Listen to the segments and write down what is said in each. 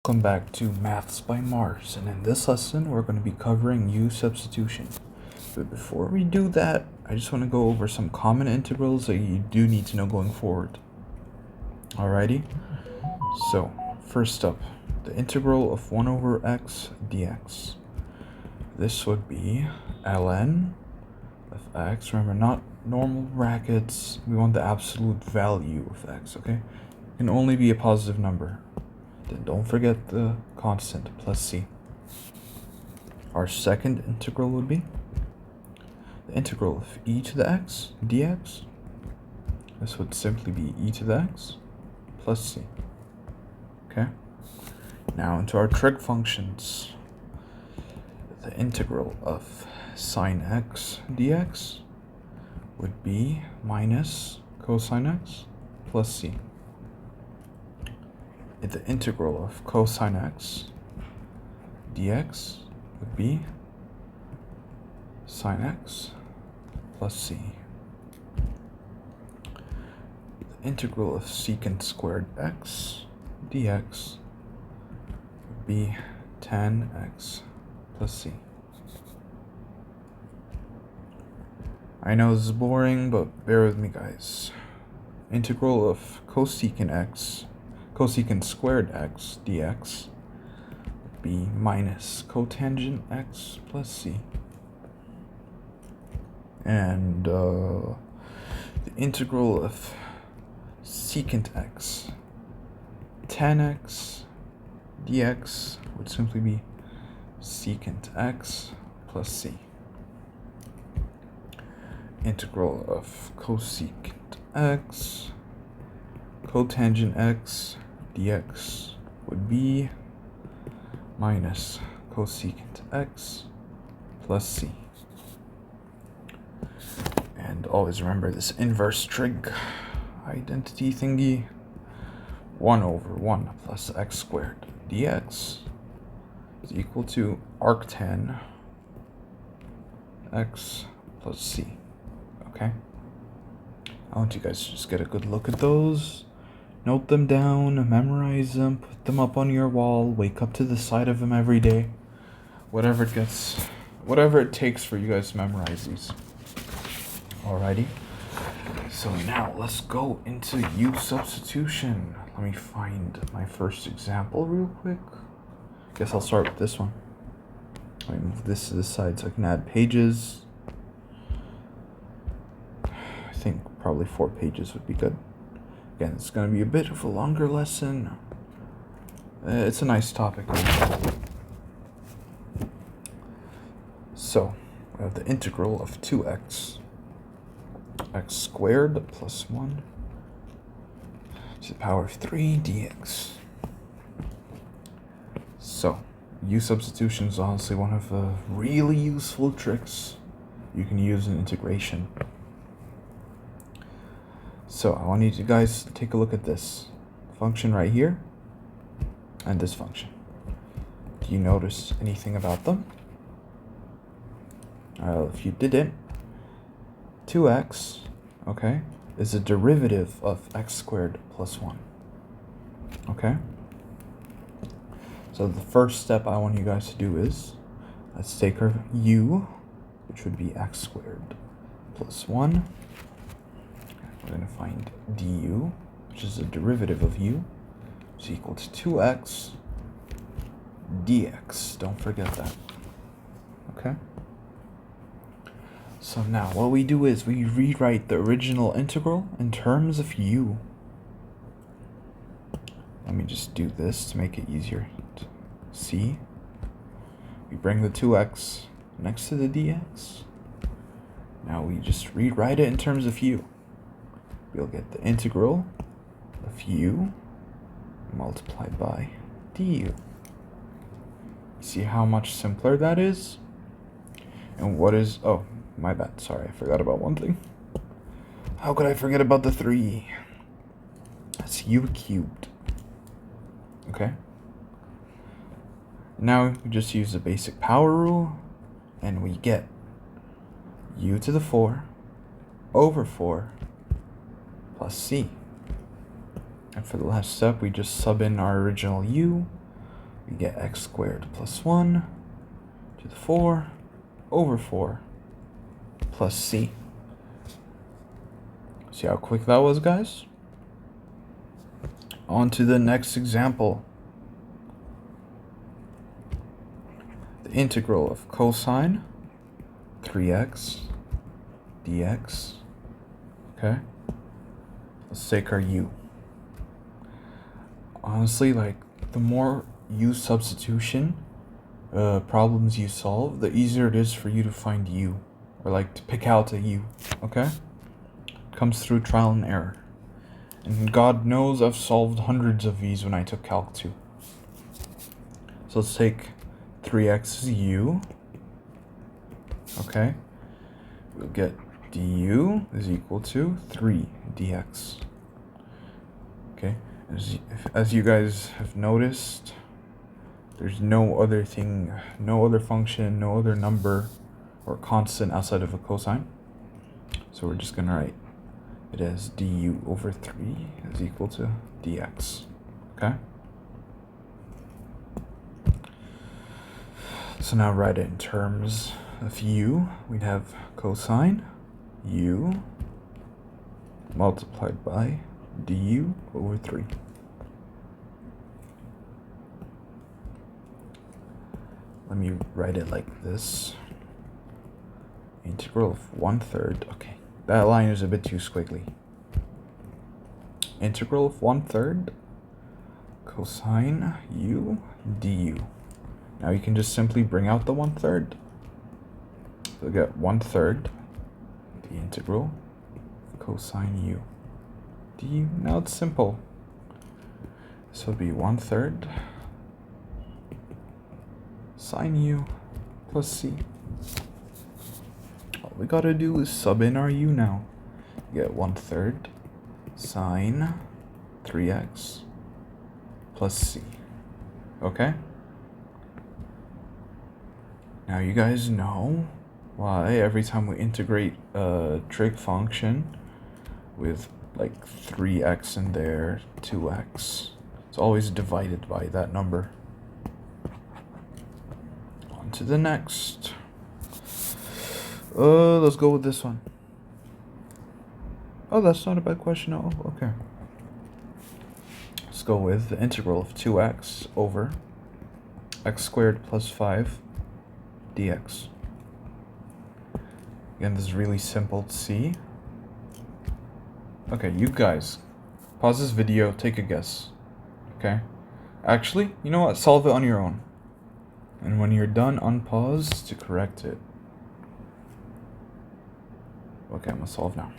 Welcome back to Maths by Mars, and in this lesson we're going to be covering U-substitution. But before we do that, I just want to go over some common integrals that you do need to know going forward. Alrighty? So, first up, the integral of 1 over x dx. This would be ln of x. Remember, not normal brackets. We want the absolute value of x, okay? It can only be a positive number. Then don't forget the constant, plus c. Our second integral would be the integral of e to the x dx. This would simply be e to the x plus c. Okay? Now into our trig functions. The integral of sine x dx would be minus cosine x plus c. The integral of cosine x dx would be sine x plus c. The integral of secant squared x dx would be tan x plus c. I know this is boring, but bear with me, guys. Integral of cosecant squared x dx would be minus cotangent x plus c. And the integral of secant x tan x dx would simply be secant x plus c. Integral of cosecant x cotangent x dx would be minus cosecant x plus c. And always remember this inverse trig identity thingy. 1 over 1 plus x squared dx is equal to arctan x plus c. Okay? I want you guys to just get a good look at those. Note them down, memorize them, put them up on your wall, wake up to the sight of them every day. Whatever it takes for you guys to memorize these. Alrighty. So now let's go into U-substitution. Let me find my first example real quick. Guess I'll start with this one. Let me move this to the side so I can add pages. I think probably 4 pages would be good. Again, it's going to be a bit of a longer lesson. It's a nice topic. So, we have the integral of 2x squared plus 1 to the power of 3 dx. So, U-substitution is honestly one of the really useful tricks you can use in integration. So I want you guys to take a look at this function right here and this function. Do you notice anything about them? If you didn't, 2x, okay, is a derivative of x squared plus 1. Okay? So the first step I want you guys to do is, let's take our u, which would be x squared plus 1. We're going to find du, which is the derivative of u, is equal to 2x dx. Don't forget that. Okay? So now what we do is we rewrite the original integral in terms of u. Let me just do this to make it easier to see. We bring the 2x next to the dx. Now we just rewrite it in terms of u. We'll get the integral of u multiplied by du. See how much simpler that is? And what is... oh, my bad. Sorry, I forgot about one thing. How could I forget about the 3? That's u cubed. Okay? Now we just use the basic power rule, and we get u to the 4 over 4 plus c. And for the last step, we just sub in our original u we get x squared plus 1 to the 4 over 4 plus c. See how quick that was, guys? On to the next example. The integral of cosine 3x dx. Okay, let's take our u. Honestly, like, the more U-substitution problems you solve, the easier it is for you to find u, or like to pick out a u. Okay, it comes through trial and error. And God knows I've solved hundreds of these when I took Calc 2. So let's take 3x is u. Okay, we'll get du is equal to 3 dx. Okay, as you guys have noticed, there's no other thing, no other function, no other number or constant outside of a cosine. So we're just gonna write it as du over 3 is equal to dx. Okay, so now write it in terms of u. We'd have cosine u multiplied by du over 3. Let me write it like this. Integral of 1/3. Okay, that line is a bit too squiggly. Integral of 1/3 cosine u du. Now you can just simply bring out the 1/3. So we get 1/3 the integral of cosine u du. Now it's simple. This will be 1/3 sine u plus c. All we gotta do is sub in our u now. You get 1/3 sine 3x plus c. Okay? Now you guys know why every time we integrate a trig function with like 3x in there, 2x, it's always divided by that number. On to the next. Let's go with this one. Oh, that's not a bad question at all. Okay. Let's go with the integral of 2x over x squared plus 5 dx. Again, this is really simple to see. Okay, you guys, pause this video, take a guess. Okay? Actually, you know what? Solve it on your own. And when you're done, unpause to correct it. Okay, I'm gonna solve now.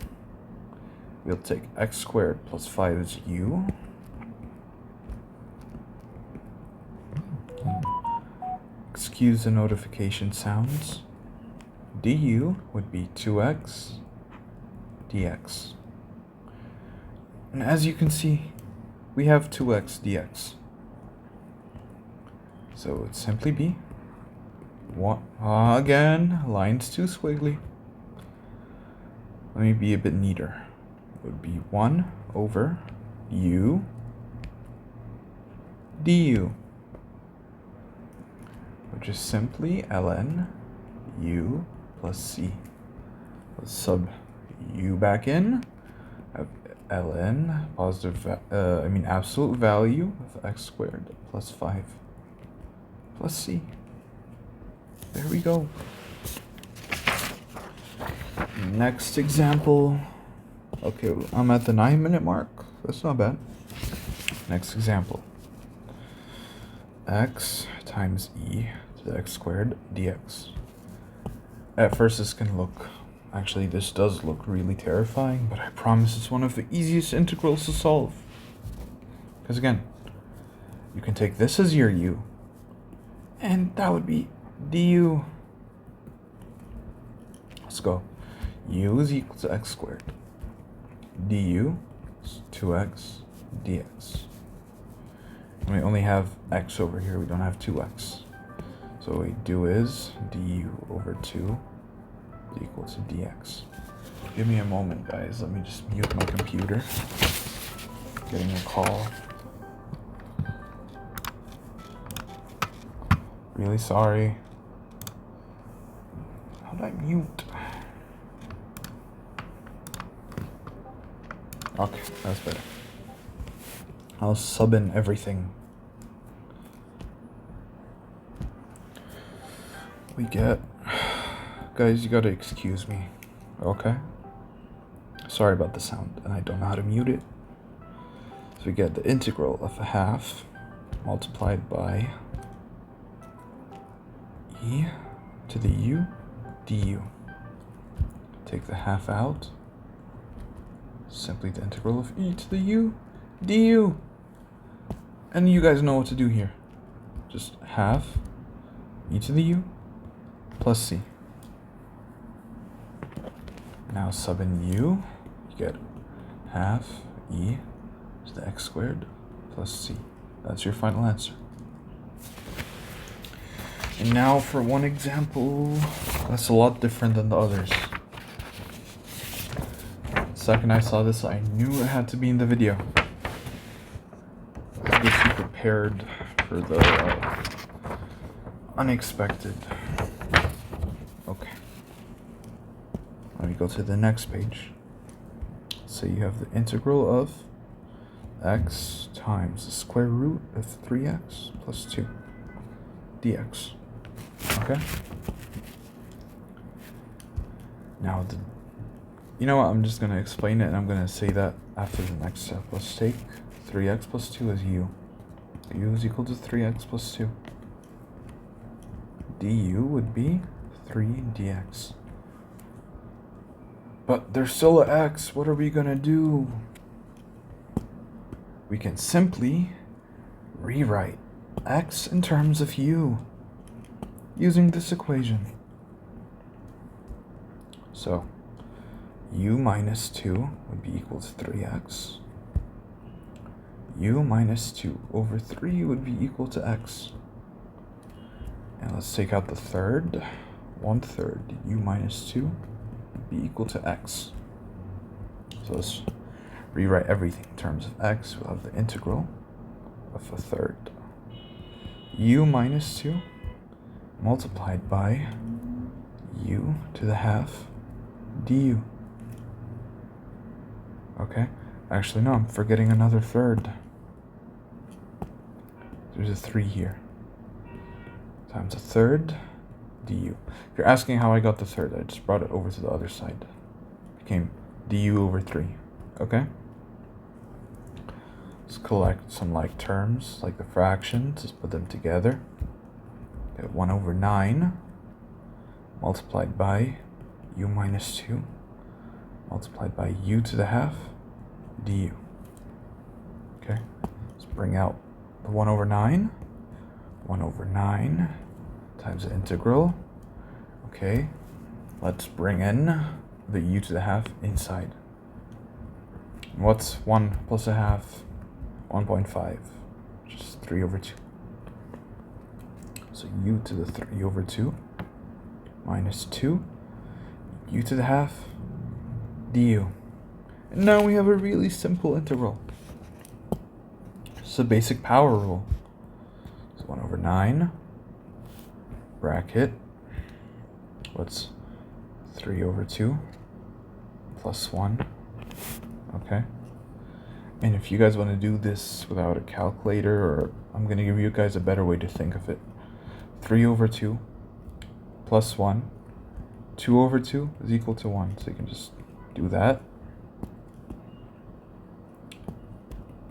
We'll take x squared plus 5 is u. Excuse the notification sounds. Du would be 2x dx. And as you can see, we have 2x dx. So it would simply be one. Again, line's too squiggly. Let me be a bit neater. It would be 1 over u du, which is simply ln u plus c. Let's sub u back in. Have ln absolute value of x squared plus 5 plus c. There we go. Next example. Okay, I'm at the 9-minute mark. That's not bad. Next example. X times e to the x squared dx. At first this can look, actually this does look really terrifying, but I promise it's one of the easiest integrals to solve. Because again, you can take this as your u, and that would be du. Let's go. U is equal to x squared. Du is 2x dx. And we only have x over here, we don't have 2x. So what we do is du over 2 is equal to dx. Give me a moment, guys. Let me just mute my computer. Getting a call. Really sorry. How did I mute? Okay, that's better. I'll sub in everything. We get... Guys, you gotta excuse me. Okay? Sorry about the sound, and I don't know how to mute it. So we get the integral of a half multiplied by e to the u du. Take the half out. Simply the integral of e to the u du. And you guys know what to do here. Just half e to the u plus c. Now sub in u, you get half e to the x squared plus c. That's your final answer. And now for one example, that's a lot different than the others. The second I saw this, I knew it had to be in the video. Get you prepared for the unexpected. Okay. Let me go to the next page. So you have the integral of x times the square root of 3x plus 2 dx. Okay? Now, you know what? I'm just going to explain it, and I'm going to say that after the next step. Let's take 3x plus 2 as u. U is equal to 3x plus 2. Du would be 3 dx. But there's still an x. What are we going to do? We can simply rewrite x in terms of u using this equation. So, u minus 2 would be equal to 3x. U minus 2 over 3 would be equal to x. And let's take out the third. 1/3 u minus 2 would be equal to x. So let's rewrite everything in terms of x. We'll have the integral of 1/3 u minus 2 multiplied by u to the half du. Okay, actually no, I'm forgetting another third. There's a 3 here. Times 1/3 du. If you're asking how I got the third, I just brought it over to the other side. It became du over 3. Okay? Let's collect some like terms, like the fractions. Let's put them together. Get 1 over 9 multiplied by u minus 2 multiplied by u to the half du. Okay? Let's bring out the 1 over 9. 1 over 9 times the integral. Okay, let's bring in the u to the half inside. What's 1 plus a half? 1.5, which is 3 over 2. So u to the 3 over 2 minus 2, u to the half du. And now we have a really simple integral. It's a basic power rule. So 1 over 9, bracket, what's 3 over 2 plus 1, okay? And if you guys want to do this without a calculator, or I'm going to give you guys a better way to think of it. 3 over 2 plus 1, 2 over 2 is equal to 1, so you can just do that.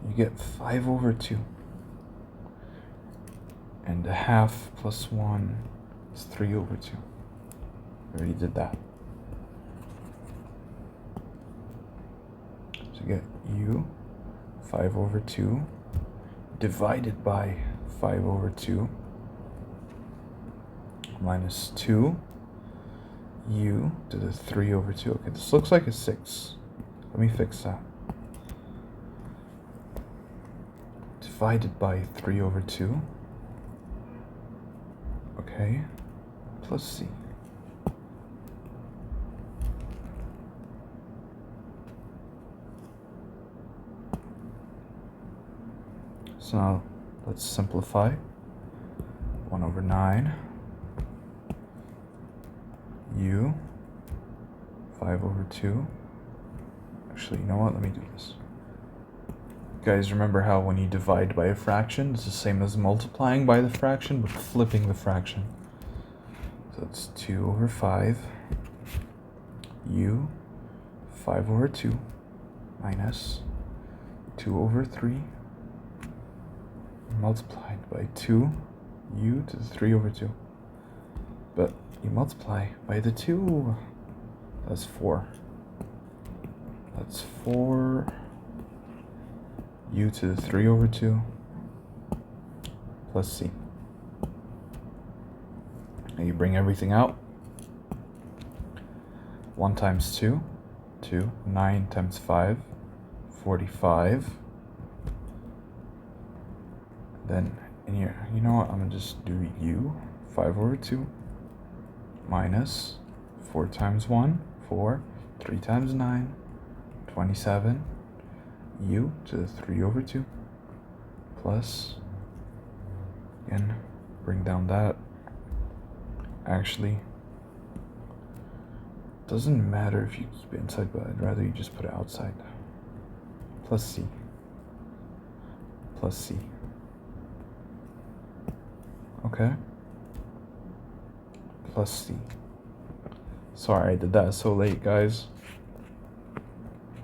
You get 5 over 2. And a half plus 1 is 3 over 2. We already did that. So you get u 5 over 2 divided by 5 over 2 minus 2 u to the 3 over 2. Okay, this looks like a 6. Let me fix that. Divided by 3 over 2. Okay, plus c. So now let's simplify. 1 over 9. U, 5 over 2. Actually, you know what? Let me do this. Guys, remember how when you divide by a fraction, it's the same as multiplying by the fraction, but flipping the fraction. So it's 2 over 5. U, 5 over 2, minus 2 over 3, multiplied by 2, U to the 3 over 2. But you multiply by the 2, that's 4. That's 4 U to the 3 over 2 plus C. Now you bring everything out. 1 times 2, 2. 9 times 5, 45. Then in here, you know what? I'm going to just do U, 5 over 2, minus 4 times 1, 4. 3 times 9, 27. U to the 3 over 2, plus, again, bring down that. Actually, doesn't matter if you keep it inside, but I'd rather you just put it outside. Plus C. Plus C. Okay? Plus C. Sorry I did that so late, guys.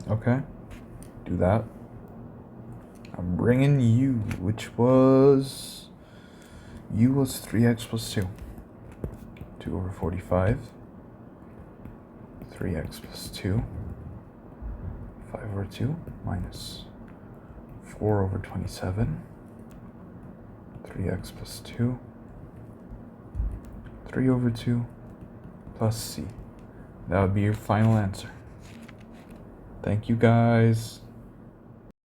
Okay? Do that. I'm bringing U, which was... U was 3x plus 2. 2 over 45. 3x plus 2. 5 over 2 minus 4 over 27. 3x plus 2. 3 over 2 plus C. That would be your final answer. Thank you, guys.